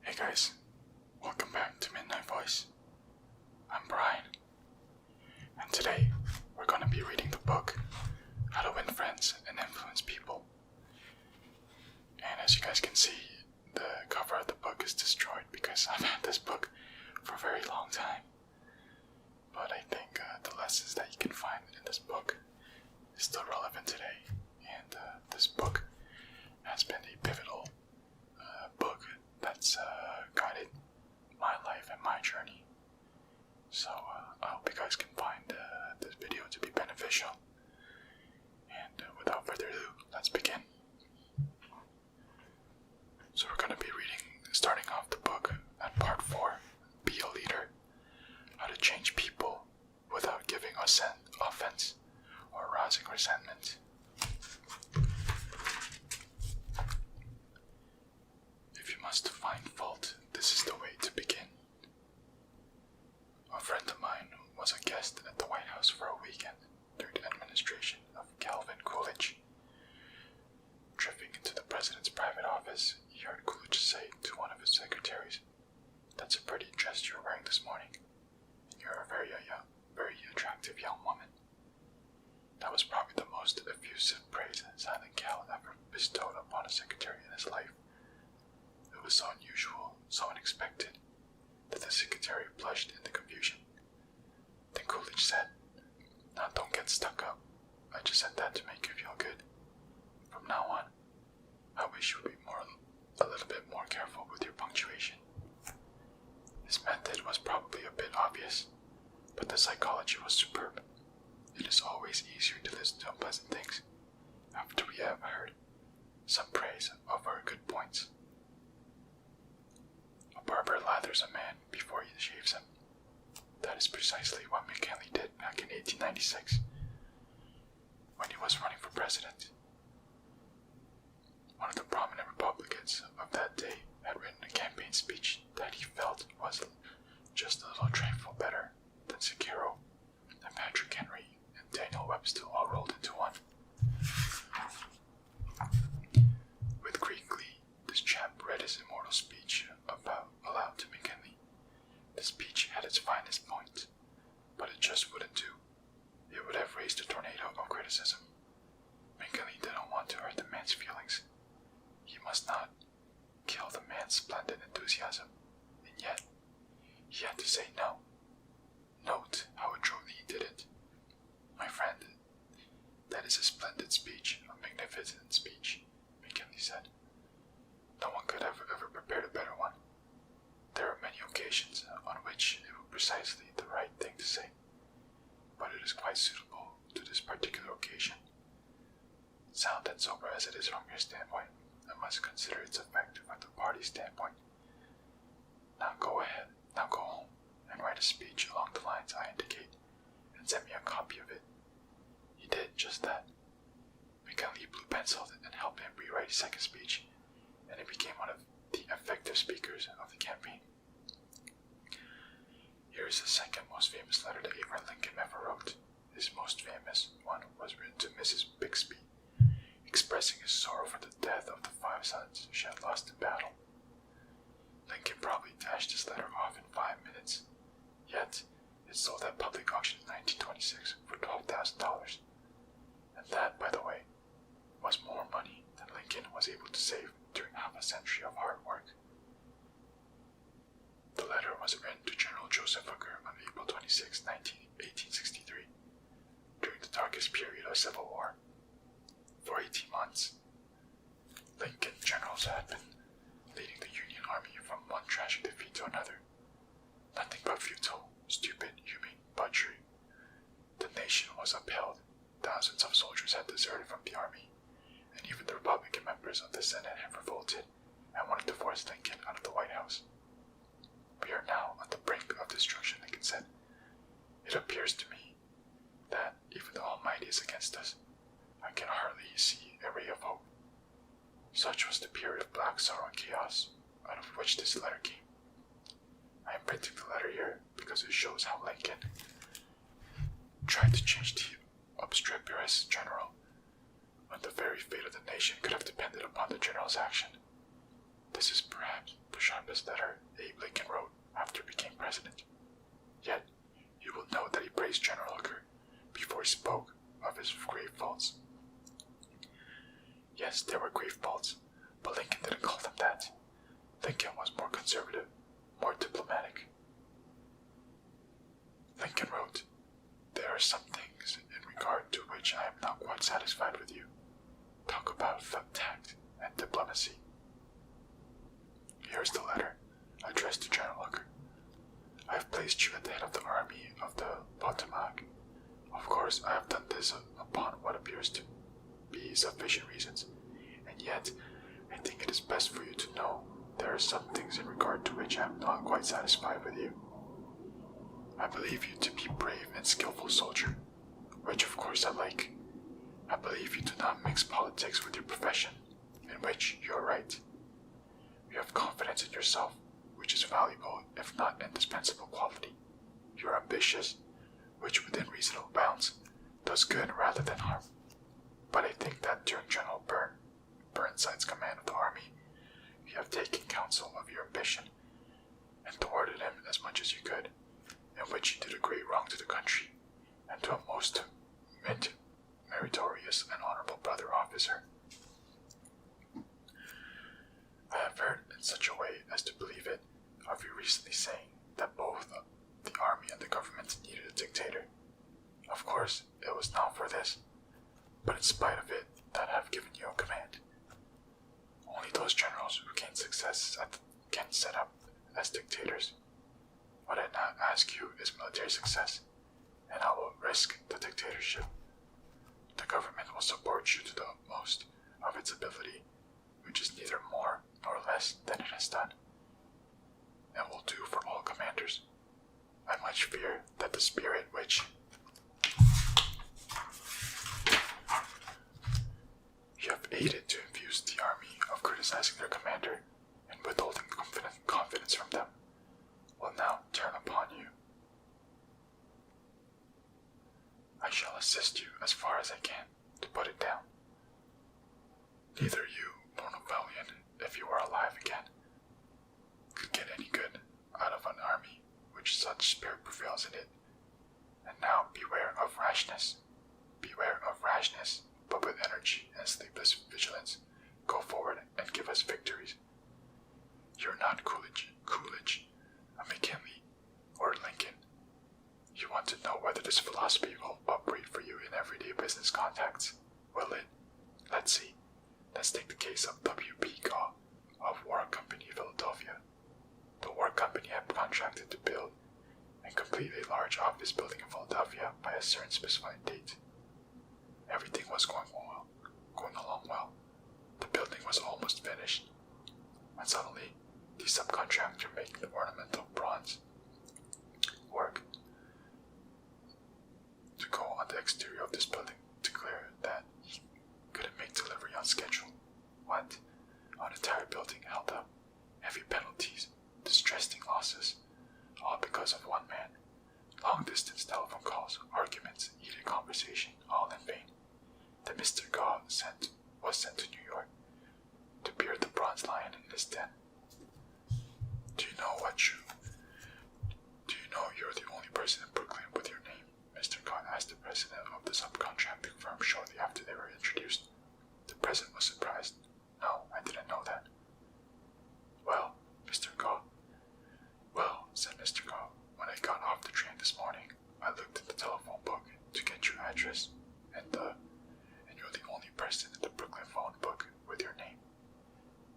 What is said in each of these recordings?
Hey guys, welcome back to Midnight Voice. I'm Brian, and today we're going to be reading the book How to Win Friends and Influence People. And as you guys can see, the cover of the book is destroyed because I've had this book for a very long time. But I think the lessons that you can find in this book is still relevant today, and this book has been a pivotal book that's guided my life and my journey. So I hope you guys can find this video to be beneficial. And without further ado, let's begin. So we're going to be starting off the book at part 4, Be a Leader, How to Change People Without Giving Offense or Arousing Resentment. If you must find fault, this is the way to begin. A friend of mine was a guest at the White House for a weekend during the administration of Calvin Coolidge. Drifting into the president's private office, he heard Coolidge say to one of his secretaries, "That's a pretty dress you're wearing this morning. You're a very attractive young woman." That was probably the most effusive praise Silent Cal ever bestowed upon a secretary in his life. It was so unusual, so unexpected, that the secretary blushed in the confusion. Then Coolidge said, "Now don't get stuck up. I just said that to make you feel good. From now on, I wish you would be a little bit more careful with your punctuation." His method was probably a bit obvious, but the psychology was superb. It is always easier to listen to unpleasant things after we have heard some praise of our good points. A barber lathers a man before he shaves him. That is precisely what McKinley did back in 1896, when he was running for president. One of the prominent Republicans of that day had written a campaign speech that he felt was just a little trifle better than Sekiro and Patrick Henry and Daniel Webster all rolled into one. With great glee, this chap read his immortal speech aloud to McKinley. The speech had its finest points, but it just wouldn't do. It would have raised a tornado of criticism. McKinley didn't want to hurt the man's feelings. He must not kill the man's splendid enthusiasm, and yet he had to say no. Note how adroitly he did it. "My friend, that is a splendid speech, a magnificent speech," McKinley said. "No one could have ever prepared a better one. There are many occasions on which it was precisely the right thing to say, but it is quite suitable to this particular occasion. Sound and sober as it is from your standpoint, I must consider its effect from the party's standpoint. Now go ahead, now go home, and write a speech along the lines I indicate, and send me a copy of it." He did just that. McKinley blue-penciled and helped him rewrite his second speech, and he became one of the effective speakers of the campaign. Here is the second most famous letter that Abraham Lincoln ever wrote. His most famous one was written to Mrs. Bixby, expressing his sorrow for the death of the 5 sons she had lost in battle. Lincoln probably dashed this letter off in 5 minutes, yet it sold at public auction in 1926 for $12,000. And that, by the way, was more money than Lincoln was able to save during half a century of hard work. The letter was written to General Joseph Hooker on April 26, 1863, during the darkest period of Civil War. For 18 months, Lincoln generals had been leading the Union Army from one tragic defeat to another. Nothing but futile, stupid, humane butchery. The nation was upheld. Thousands of soldiers had deserted from the army, and even the Republican members of the Senate had revolted and wanted to force Lincoln out of the White House. "We are now on the brink of destruction," Lincoln said. "It appears to me that even the Almighty is against us. I can hardly see a ray of hope." Such was the period of black sorrow and chaos out of which this letter came. I am printing the letter here because it shows how Lincoln tried to change the obstreperous general when the very fate of the nation could have depended upon the general's action. This is perhaps the sharpest this letter Abe Lincoln wrote after he became president. Yet, you will note that he praised General Hooker before he spoke of his grave faults. Yes, there were grave faults, but Lincoln didn't call them that. Lincoln was more conservative, more diplomatic. Lincoln wrote, "There are some things in regard to which I am not quite satisfied with you. Talk about tact and diplomacy." Here's the letter, addressed to General Hooker. "I have placed you at the head of the army of the Potomac. Of course, I have done this upon what appears to be sufficient reasons, and yet I think it is best for you to know there are some things in regard to which I am not quite satisfied with you. I believe you to be a brave and skillful soldier, which of course I like. I believe you do not mix politics with your profession, in which you are right. You have confidence in yourself, which is valuable if not indispensable quality. You are ambitious, which within reasonable bounds does good rather than harm. But I think that during General Burnside's command of the army, you have taken counsel of your ambition and thwarted him as much as you could, in which you did a great wrong to the country and to a most meritorious and honorable brother officer. I have heard in such a way as to believe it of you recently saying that both the army and the government needed a dictator. Of course, it was not for this, but in spite of it, that I have given you a command. Only those generals who gain success can set up as dictators. What I now ask you is military success, and I will risk the dictatorship. The government will support you to the utmost of its ability, which is neither more nor less than it has done, and will do for all commanders. I much fear that the spirit which you have aided to infuse the army of criticizing their commander and withholding confidence from them will now turn upon you. I shall assist you as far as I can to put it down. Neither you nor Napoleon, if you were alive again, could get any good out of an army which such spirit prevails in it. And now beware of rashness. Beware of rashness, but with energy and sleepless vigilance, go forward and give us victories. You're not Coolidge, a McKinley, or Lincoln. You want to know whether this philosophy will operate for you in everyday business contacts. Will it? Let's see. Let's take the case of W.P. Gaw of War Company, Philadelphia. The War Company had contracted to build and complete a large office building in Philadelphia by a certain specified date. Everything was going along well. The building was almost finished, when suddenly the subcontractor making the ornamental bronze work to go on the exterior of this building declared that he couldn't make delivery on schedule. What? An entire building held up, heavy penalties, distressing losses, all because of one man. Long-distance telephone calls, arguments, heated conversation, all in vain. The Mr. Gaw was sent to New York to beard the bronze lion in his den. Do you know you're the only person in Brooklyn with your name? Mr. Gaw asked the president of the subcontracting firm shortly after they were introduced. The president was surprised. No, I didn't know that. Well, said Mr. Gaw, when I got off the train this morning, I looked in the telephone book to get your address, and you're the only person in the Brooklyn phone book with your name.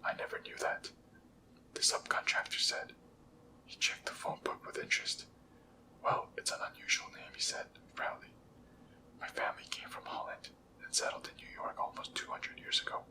I never knew that, the subcontractor said. He checked the phone book with interest. Well, it's an unusual name, he said proudly. My family came from Holland and settled in New York almost 200 years ago.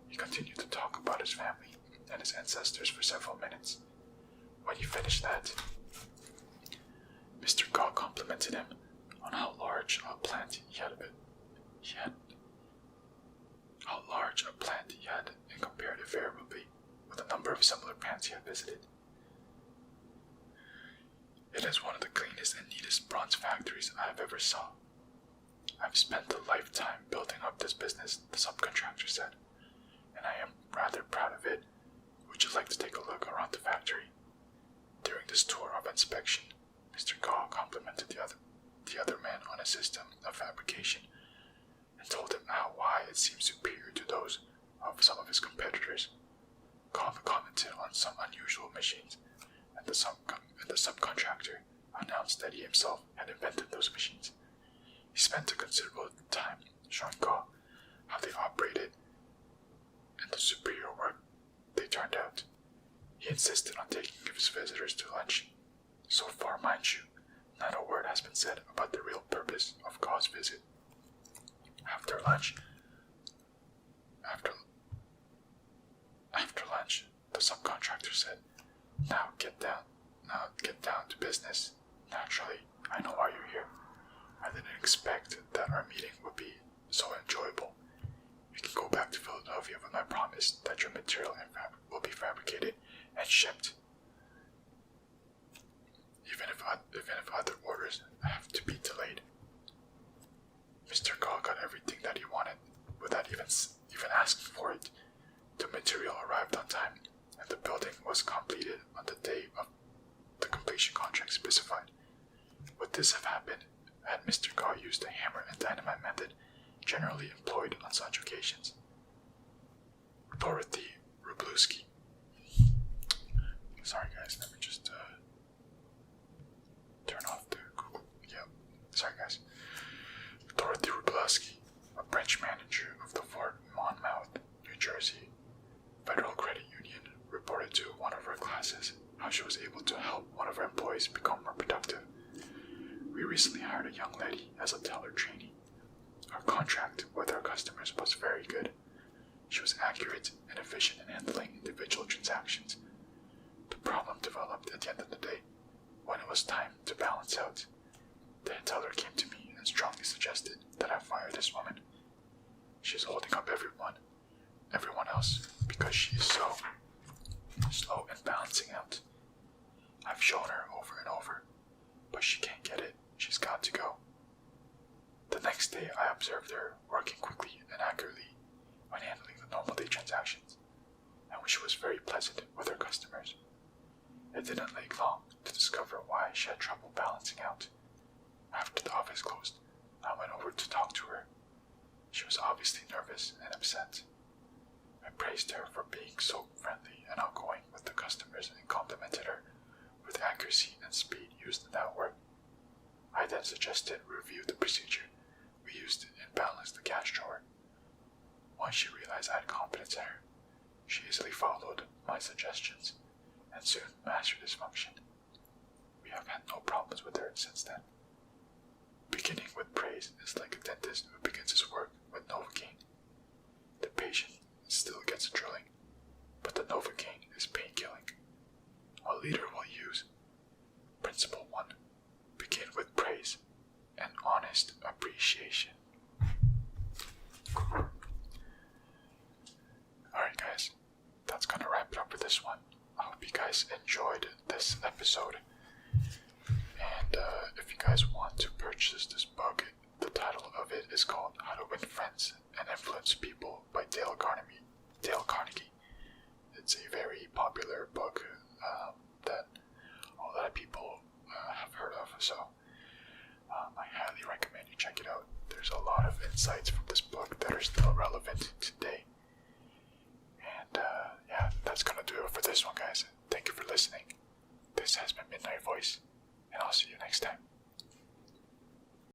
He continued to talk about his family and his ancestors for several minutes. When he finished that, Mr. Gaw complimented him on how large a plant he had and compared it favorably with a number of similar plants he had visited. It is one of the cleanest and neatest bronze factories I have ever saw. I've spent a lifetime building up this business, the subcontractor said, and I am rather proud of it. Would you like to take a look around inspection, Mr. Gaw complimented the other man on his system of fabrication and told him why it seemed superior to those of some of his competitors. Gaw commented on some unusual machines, and the subcontractor announced that he himself had invented those machines. He spent a considerable time showing Gaw how they operated and the superior work they turned out. He insisted on taking his visitors to lunch. So far, mind you, not a word has been said about the real purpose of Gaw's visit. After lunch, the subcontractor said, Now get down to business. Naturally, I know why you're here. I didn't expect that our meeting would be so enjoyable. You can go back to Philadelphia with my promise that your material will be fabricated and shipped. Even if other orders have to be delayed. Mr. Gaw got everything that he wanted without even asking for it. The material arrived on time, and the building was completed on the day of the completion contract specified. Would this have happened had Mr. Gaw used the hammer and dynamite method generally employed on such occasions? Dorothy Wroblewski. Sorry guys, let me just turn off the Google. Yeah, sorry guys. Dorothy Wroblewski, a branch manager of the Fort Monmouth, New Jersey Federal Credit Union, reported to one of her classes how she was able to help one of her employees become more productive. We recently hired a young lady as a teller trainee. Our contract with our customers was very good. She was accurate and efficient in handling individual transactions. The problem developed at the end of the day, when it was time to balance out. The teller came to me and strongly suggested that I fire this woman. She is holding up everyone else, because she is so slow in balancing out. I've shown her over and over, but she can't get it. She's got to go. The next day, I observed her working quickly and accurately when handling the normal day transactions, and when she was very pleasant with her customers. It didn't take long to discover why she had trouble balancing out. After the office closed, I went over to talk to her. She was obviously nervous and upset. I praised her for being so friendly and outgoing with the customers and complimented her with accuracy and speed used in that work. I then suggested review the procedure we used and balance the cash drawer. Once she realized I had confidence in her, she easily followed my suggestions and soon mastered this function. We have had no problems with her since then. Beginning with praise is like a dentist who begins his work with Novocaine. The patient still gets a drilling, but the Novocaine is pain-killing. A leader will use Principle 1. Begin with praise and honest appreciation. Alright guys, that's gonna wrap it up for this one. I hope you guys enjoyed this episode. And if you guys want to purchase this book, the title of it is called How to Win Friends and Influence People by Dale Carnegie. It's a very popular book that a lot of people have heard of, so I highly recommend you check it out. There's a lot of insights from this book that are still relevant today. And yeah, that's gonna do it for this one, guys. Thank you for listening. This has been Midnight Voice, and I'll see you next time.